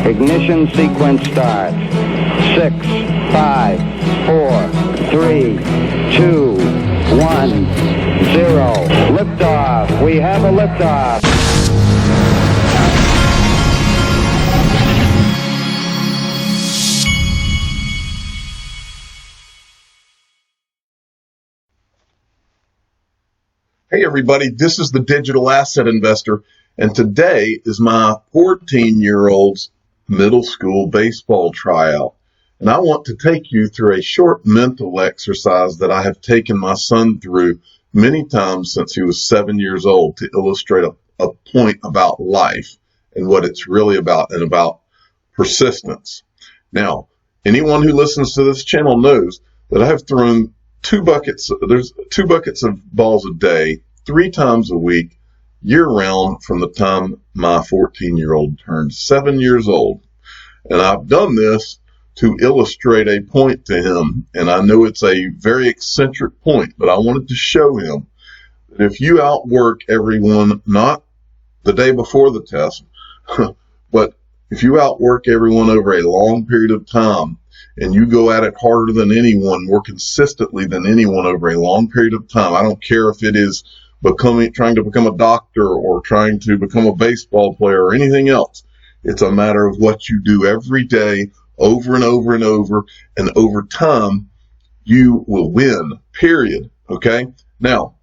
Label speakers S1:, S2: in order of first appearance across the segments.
S1: Ignition sequence starts. 6, 5, 4, 3, 2, 1, 0. Liftoff. We have a liftoff.
S2: Hey everybody, this is the Digital Asset Investor, and today is my 14-year-old's middle school baseball tryout. And I want to take you through a short mental exercise that I have taken my son through many times since he was 7 years old to illustrate a point about life and what it's really about, and about persistence. Now, anyone who listens to this channel knows that I have thrown there's 2 buckets of balls a day, 3 times a week, year-round from the time my 14-year-old turned 7 years old. And I've done this to illustrate a point to him, and I know it's a very eccentric point, but I wanted to show him that if you outwork everyone, not the day before the test, but if you outwork everyone over a long period of time, and you go at it harder than anyone, more consistently than anyone over a long period of time, I don't care if it is trying to become a doctor or trying to become a baseball player or anything else. It's a matter of what you do every day, over and over and over, and over time, you will win, period. Okay? Now,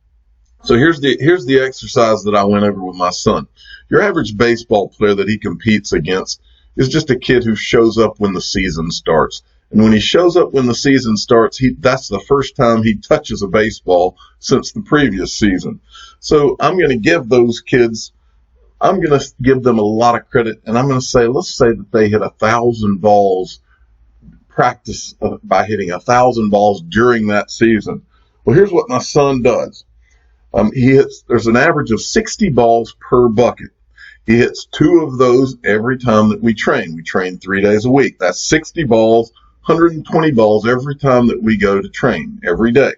S2: so here's the exercise that I went over with my son. Your average baseball player that he competes against is just a kid who shows up when the season starts. And when he shows up when the season starts, that's the first time he touches a baseball since the previous season. So I'm going to give those kids, I'm going to give them a lot of credit, and I'm going to say, let's say that they hit 1,000 balls, practice by hitting 1,000 balls during that season. Well, here's what my son does. There's an average of 60 balls per bucket. He hits 2 of those every time that we train. We train 3 days a week. That's 60 balls. 120 balls every time that we go to train, every day.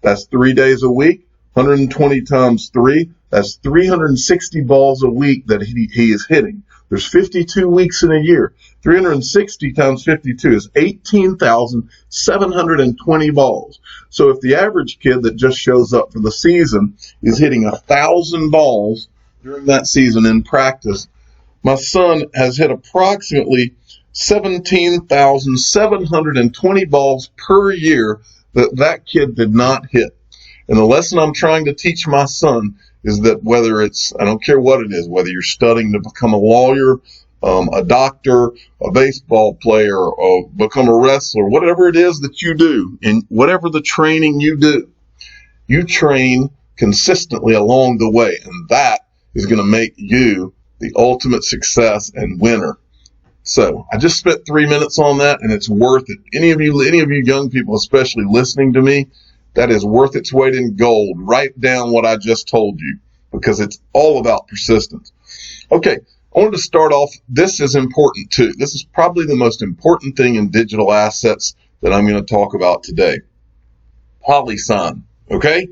S2: That's 3 days a week, 120 times 3, that's 360 balls a week that he is hitting. There's 52 weeks in a year. 360 times 52 is 18,720 balls. So if the average kid that just shows up for the season is hitting 1,000 balls during that season in practice, my son has hit approximately 17,720 balls per year that kid did not hit. And the lesson I'm trying to teach my son is that whether it's, I don't care what it is, whether you're studying to become a lawyer, a doctor, a baseball player, or become a wrestler, whatever it is that you do, and whatever the training you do, you train consistently along the way, and that is going to make you the ultimate success and winner. So I just spent 3 minutes on that, and it's worth it. Any of you young people, especially listening to me, that is worth its weight in gold. Write down what I just told you, because it's all about persistence. Okay, I wanted to start off. This is important too. This is probably the most important thing in digital assets that I'm going to talk about today. Polysign. Okay?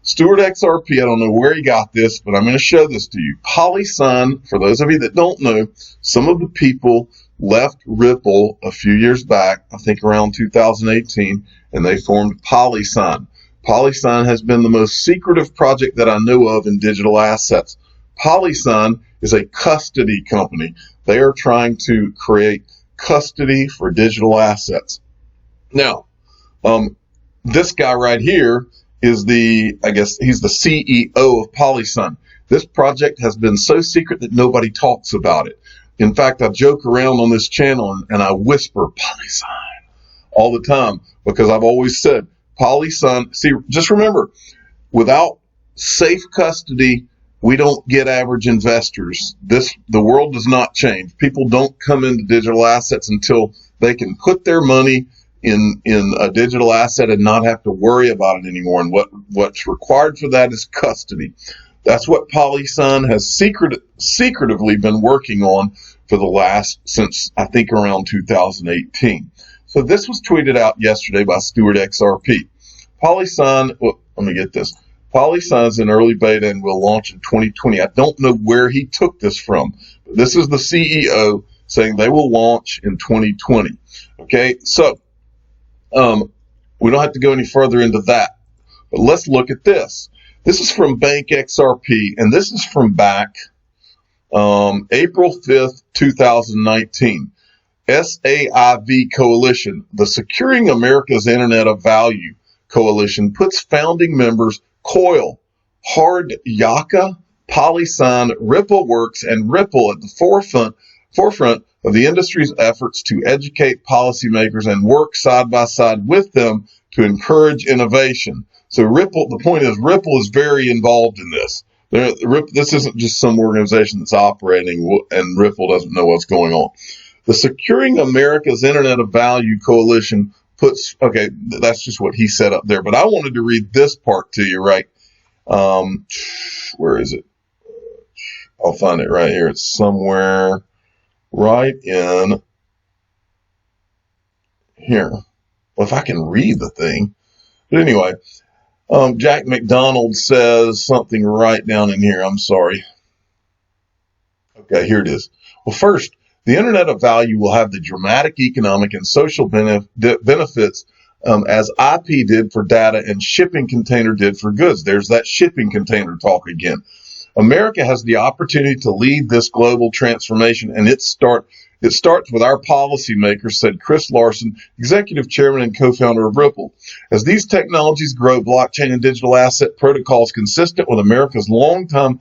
S2: Stewart XRP, I don't know where he got this, but I'm going to show this to you. Polysign, for those of you that don't know, some of the people left Ripple a few years back, I think around 2018, and they formed Polysign. Polysign has been the most secretive project that I know of in digital assets. Polysign is a custody company. They are trying to create custody for digital assets. Now, this guy right here is he's the CEO of Polysign. This project has been so secret that nobody talks about it. In fact, I joke around on this channel and I whisper Polysign all the time, because I've always said Polysign, see, just remember, without safe custody, we don't get average investors. The world does not change. People don't come into digital assets until they can put their money in a digital asset and not have to worry about it anymore. And what's required for that is custody. That's what Polysign has secretively been working on for since I think around 2018. So this was tweeted out yesterday by Stewart XRP. Polysign, well, let me get this. Polysign's in early beta and will launch in 2020. I don't know where he took this from, but this is the CEO saying they will launch in 2020. Okay, so we don't have to go any further into that, but let's look at this. This is from Bank XRP, and this is from back April 5th, 2019. SAIV Coalition, the Securing America's Internet of Value Coalition, puts founding members Coil, Hard Yaka, Polysign, RippleWorks, and Ripple at the forefront of the industry's efforts to educate policymakers and work side by side with them to encourage innovation. So Ripple, the point is Ripple is very involved in this. This isn't just some organization that's operating and Ripple doesn't know what's going on. The Securing America's Internet of Value Coalition puts, okay, that's just what he set up there. But I wanted to read this part to you, right? Where is it? I'll find it right here. It's somewhere right in here. Well, if I can read the thing. But anyway, Jack McDonald says something right down in here. I'm sorry. Okay, here it is. Well, first, the Internet of Value will have the dramatic economic and social benefits as IP did for data and shipping container did for goods. There's that shipping container talk again. America has the opportunity to lead this global transformation, and it starts with our policymakers, said Chris Larson, executive chairman and co-founder of Ripple. As these technologies grow, blockchain and digital asset protocols consistent with America's long-term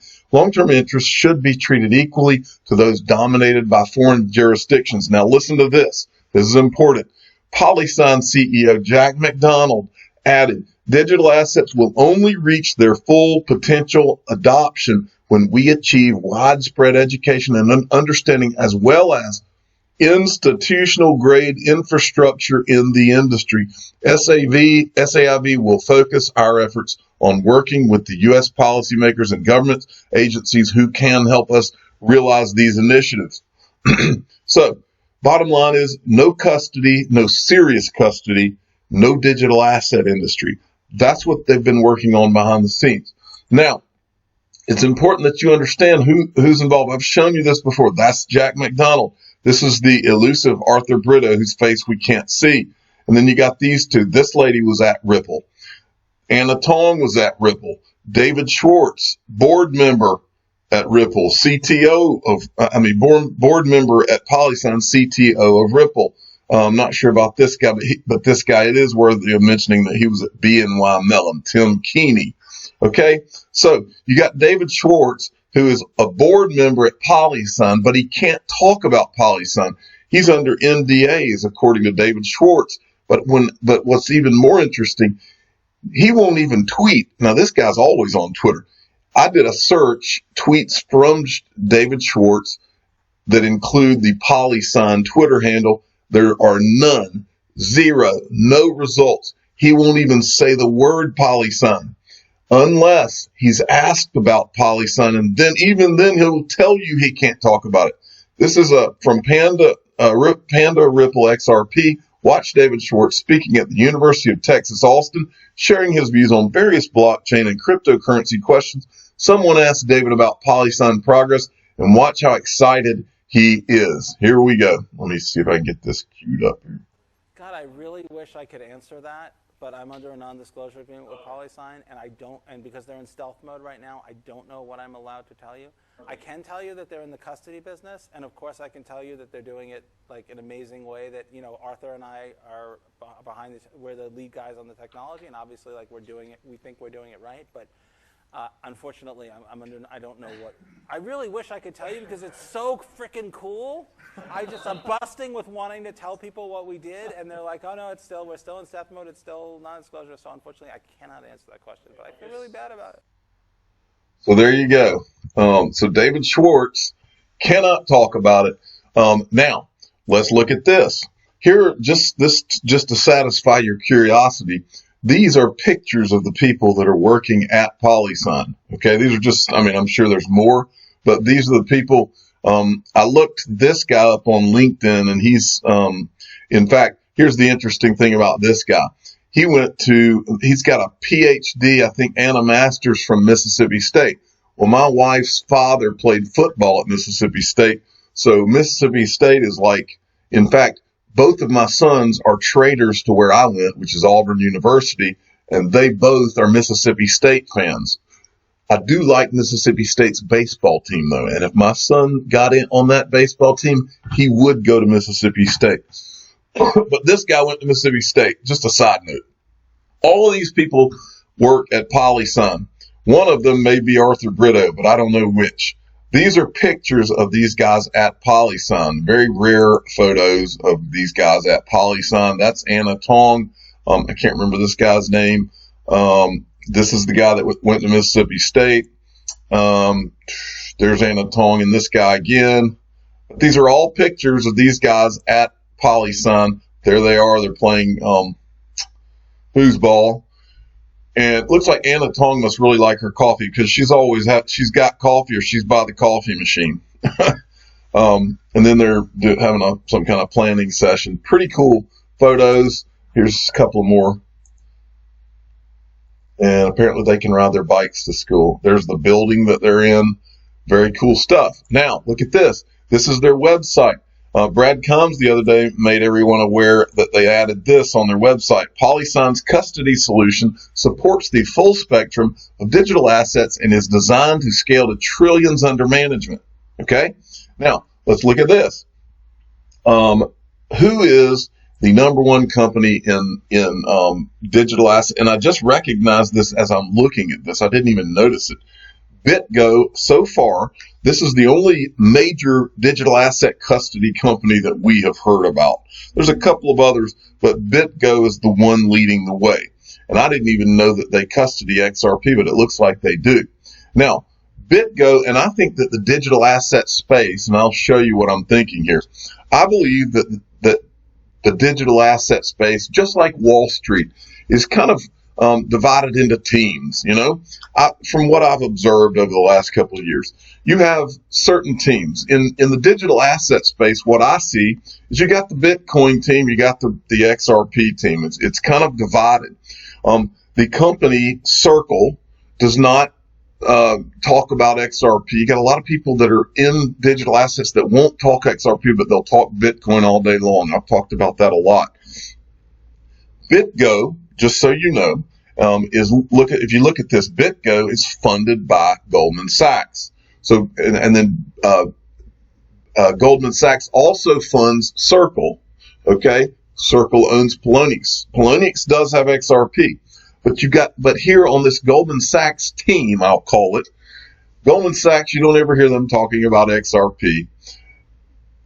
S2: interests should be treated equally to those dominated by foreign jurisdictions. Now listen to this. This is important. Polysign CEO Jack McDonald added, digital assets will only reach their full potential adoption when we achieve widespread education and understanding as well as institutional grade infrastructure in the industry. SAIV will focus our efforts on working with the U.S. policymakers and government agencies who can help us realize these initiatives. So, bottom line is no custody, no serious custody, no digital asset industry. That's what they've been working on behind the scenes. Now, it's important that you understand who's involved. I've shown you this before. That's Jack McDonald. This is the elusive Arthur Brito, whose face we can't see. And then you got these two. This lady was at Ripple. Anna Tong was at Ripple. David Schwartz, board member at Ripple, board member at Polysign, CTO of Ripple. I'm not sure about this guy, but this guy, it is worthy of mentioning that he was at BNY Mellon, Tim Keeney. Okay, so you got David Schwartz, who is a board member at Polysign, but he can't talk about Polysign. He's under NDAs, according to David Schwartz. But what's even more interesting, he won't even tweet. Now, this guy's always on Twitter. I did a search, tweets from David Schwartz that include the Polysign Twitter handle. There are none, zero, no results. He won't even say the word Polysign unless he's asked about Polysign, and then even then he'll tell you he can't talk about it. This is from Panda Ripple XRP. Watch David Schwartz speaking at the University of Texas, Austin, sharing his views on various blockchain and cryptocurrency questions. Someone asked David about Polysign progress, and watch how excited he is. Here we go. Let me see if I can get this queued up here.
S3: God, I really wish I could answer that, but I'm under a non-disclosure agreement with Polysign, and because they're in stealth mode right now, I don't know what I'm allowed to tell you. I can tell you that they're in the custody business, and of course I can tell you that they're doing it like an amazing way that, Arthur and I are behind this, we're the lead guys on the technology, and obviously like we think we're doing it right, but unfortunately, I don't know what. I really wish I could tell you because it's so freaking cool. I'm busting with wanting to tell people what we did, and they're like, oh no, we're still in stealth mode, it's still non-disclosure, so unfortunately I cannot answer that question, but I feel really bad about it.
S2: So there you go. So David Schwartz cannot talk about it. Now, let's look at this. Here, just to satisfy your curiosity, these are pictures of the people that are working at Polysign. Okay, these are just, I'm sure there's more, but these are the people. I looked this guy up on LinkedIn, and he's, in fact, here's the interesting thing about this guy. He's got a PhD, I think, and a master's from Mississippi State. Well, my wife's father played football at Mississippi State, So Mississippi State is like, in fact, both of my sons are traders to where I went, which is Auburn University, and they both are Mississippi State fans. I do like Mississippi State's baseball team, though, and if my son got in on that baseball team, he would go to Mississippi State. But this guy went to Mississippi State. Just a side note. All of these people work at Polysign. One of them may be Arthur Brito, but I don't know which. These are pictures of these guys at Polysign. Very rare photos of these guys at Polysign. That's Anna Tong. I can't remember this guy's name. This is the guy that went to Mississippi State. There's Anna Tong and this guy again. But these are all pictures of these guys at Polysign. There they are. They're playing foosball. And it looks like Anna Tong must really like her coffee because she's got coffee or she's by the coffee machine. And then they're having some kind of planning session. Pretty cool photos. Here's a couple more. And apparently they can ride their bikes to school. There's the building that they're in. Very cool stuff. Now, look at this. This is their website. Brad Combs the other day made everyone aware that they added this on their website. Polysign's custody solution supports the full spectrum of digital assets and is designed to scale to trillions under management. Okay? Now, let's look at this. Who is the number one company in digital assets? And I just recognized this as I'm looking at this. I didn't even notice it. BitGo, so far, this is the only major digital asset custody company that we have heard about. There's a couple of others, but BitGo is the one leading the way. And I didn't even know that they custody XRP, but it looks like they do. Now, BitGo, and I think that the digital asset space, and I'll show you what I'm thinking here. I believe that the digital asset space, just like Wall Street, is kind of divided into teams. You know, from what I've observed over the last couple of years, you have certain teams in the digital asset space. What I see is you got the Bitcoin team, you got the XRP team. It's kind of divided. The company Circle does not talk about XRP. You got a lot of people that are in digital assets that won't talk XRP, but they'll talk Bitcoin all day long. I've talked about that a lot. BitGo, just so you know, if you look at this, BitGo is funded by Goldman Sachs. So, and then Goldman Sachs also funds Circle. Okay, Circle owns Poloniex. Poloniex does have XRP, but here on this Goldman Sachs team, I'll call it, Goldman Sachs, you don't ever hear them talking about XRP.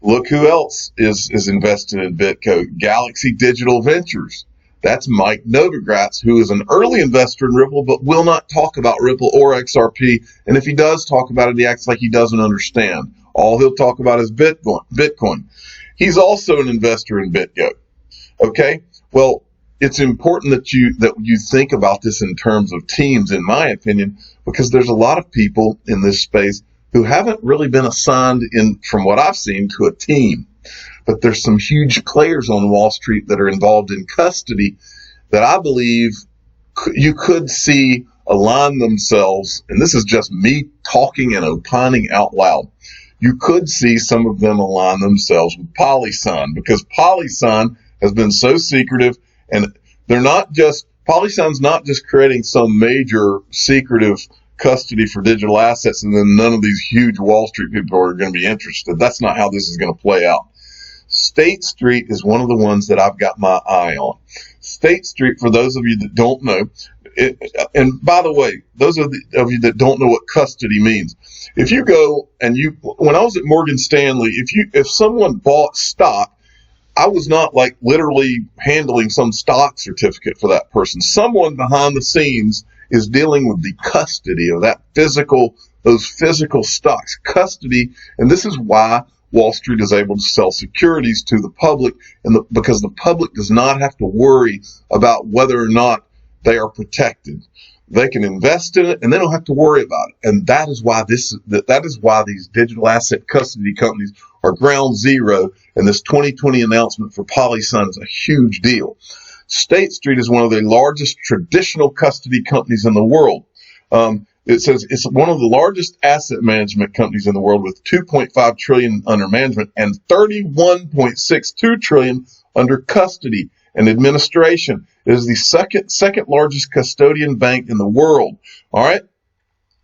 S2: Look who else is invested in BitGo. Galaxy Digital Ventures. That's Mike Novogratz, who is an early investor in Ripple, but will not talk about Ripple or XRP. And if he does talk about it, he acts like he doesn't understand. All he'll talk about is Bitcoin. He's also an investor in BitGo. Okay? Well, it's important that you think about this in terms of teams, in my opinion, because there's a lot of people in this space who haven't really been assigned, from what I've seen, to a team. But there's some huge players on Wall Street that are involved in custody that I believe you could see align themselves, and this is just me talking and opining out loud. You could see some of them align themselves with Polysign, because Polysign has been so secretive, and Polysign's not just creating some major secretive custody for digital assets and then none of these huge Wall Street people are going to be interested. That's not how this is going to play out. State Street is one of the ones that I've got my eye on. State Street, for those of you that don't know, and by the way, those of you that don't know what custody means, if you go and when I was at Morgan Stanley, if someone bought stock, I was not like literally handling some stock certificate for that person. Someone behind the scenes is dealing with the custody of those physical stocks, custody, and this is why Wall Street is able to sell securities to the public, because the public does not have to worry about whether or not they are protected. They can invest in it, and they don't have to worry about it. And that is why these digital asset custody companies are ground zero. And this 2020 announcement for Polysign is a huge deal. State Street is one of the largest traditional custody companies in the world. It says it's one of the largest asset management companies in the world with 2.5 trillion under management and 31.62 trillion under custody and administration. It is the second largest custodian bank in the world. All right.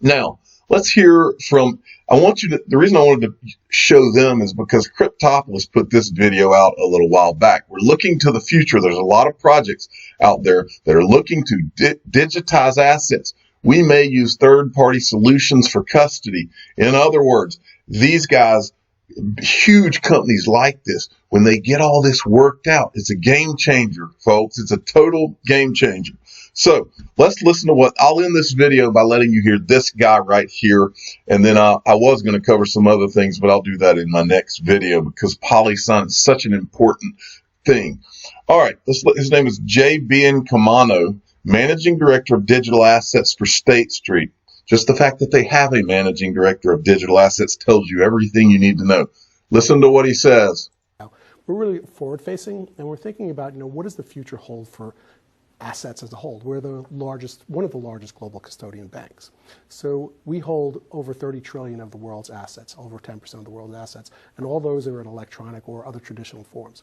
S2: Now, let's hear from, the reason I wanted to show them is because Cryptopolis put this video out a little while back. We're looking to the future. There's a lot of projects out there that are looking to digitize assets. We may use third-party solutions for custody. In other words, these guys, huge companies like this, when they get all this worked out, it's a game changer, folks. It's a total game changer. So let's listen to I'll end this video by letting you hear this guy right here. And then I was going to cover some other things, but I'll do that in my next video because Polysign is such an important thing. All right. His name is J.B.N. Kamano, Managing Director of Digital Assets for State Street. Just the fact that they have a Managing Director of Digital Assets tells you everything you need to know. Listen to what he says.
S4: We're really forward-facing, and we're thinking about, what does the future hold for assets as a whole? We're one of the largest global custodian banks. So we hold over 30 trillion of the world's assets, over 10% of the world's assets, and all those are in electronic or other traditional forms.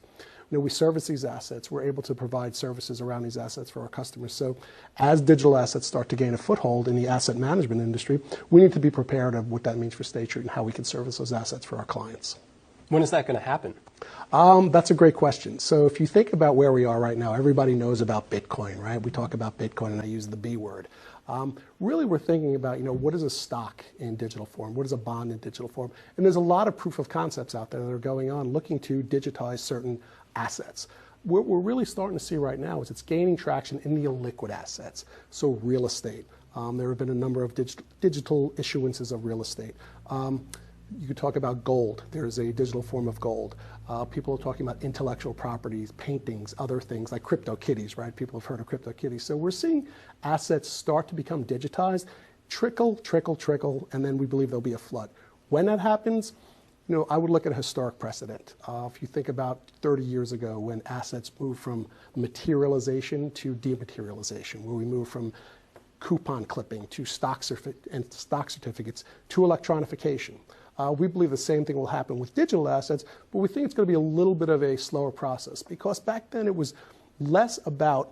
S4: We service these assets. We're able to provide services around these assets for our customers. So as digital assets start to gain a foothold in the asset management industry, we need to be prepared of what that means for State Street and how we can service those assets for our clients.
S5: When is that going to happen?
S4: That's a great question. So if you think about where we are right now, everybody knows about Bitcoin, right? We talk about Bitcoin and I use the B word. Really, we're thinking about, what is a stock in digital form? What is a bond in digital form? And there's a lot of proof of concepts out there that are going on looking to digitize certain assets. What we're really starting to see right now is it's gaining traction in the illiquid assets, so real estate. There have been a number of digital issuances of real estate. You could talk about gold. There's a digital form of gold. People are talking about intellectual properties, paintings, other things like CryptoKitties, right? People have heard of CryptoKitties. So we're seeing assets start to become digitized, trickle, and then we believe there'll be a flood. When that happens, I would look at a historic precedent. If you think about 30 years ago when assets moved from materialization to dematerialization, where we moved from coupon clipping to stock certificates to electronification. We believe the same thing will happen with digital assets, but we think it's going to be a little bit of a slower process because back then it was less about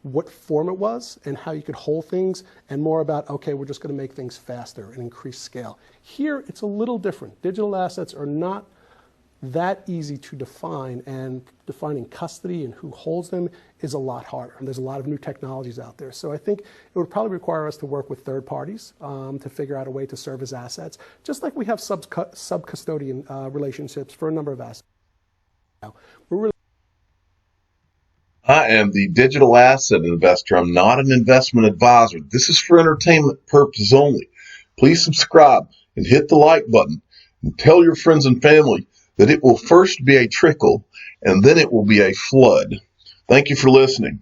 S4: what form it was and how you could hold things and more about, okay, we're just going to make things faster and increase scale. Here, it's a little different. Digital assets are not that easy to define, and defining custody and who holds them is a lot harder. And there's a lot of new technologies out there. So I think it would probably require us to work with third parties to figure out a way to serve as assets, just like we have sub-custodian relationships for a number of assets.
S2: I am the digital asset investor. I'm not an investment advisor. This is for entertainment purposes only. Please subscribe and hit the like button and tell your friends and family that it will first be a trickle and then it will be a flood. Thank you for listening.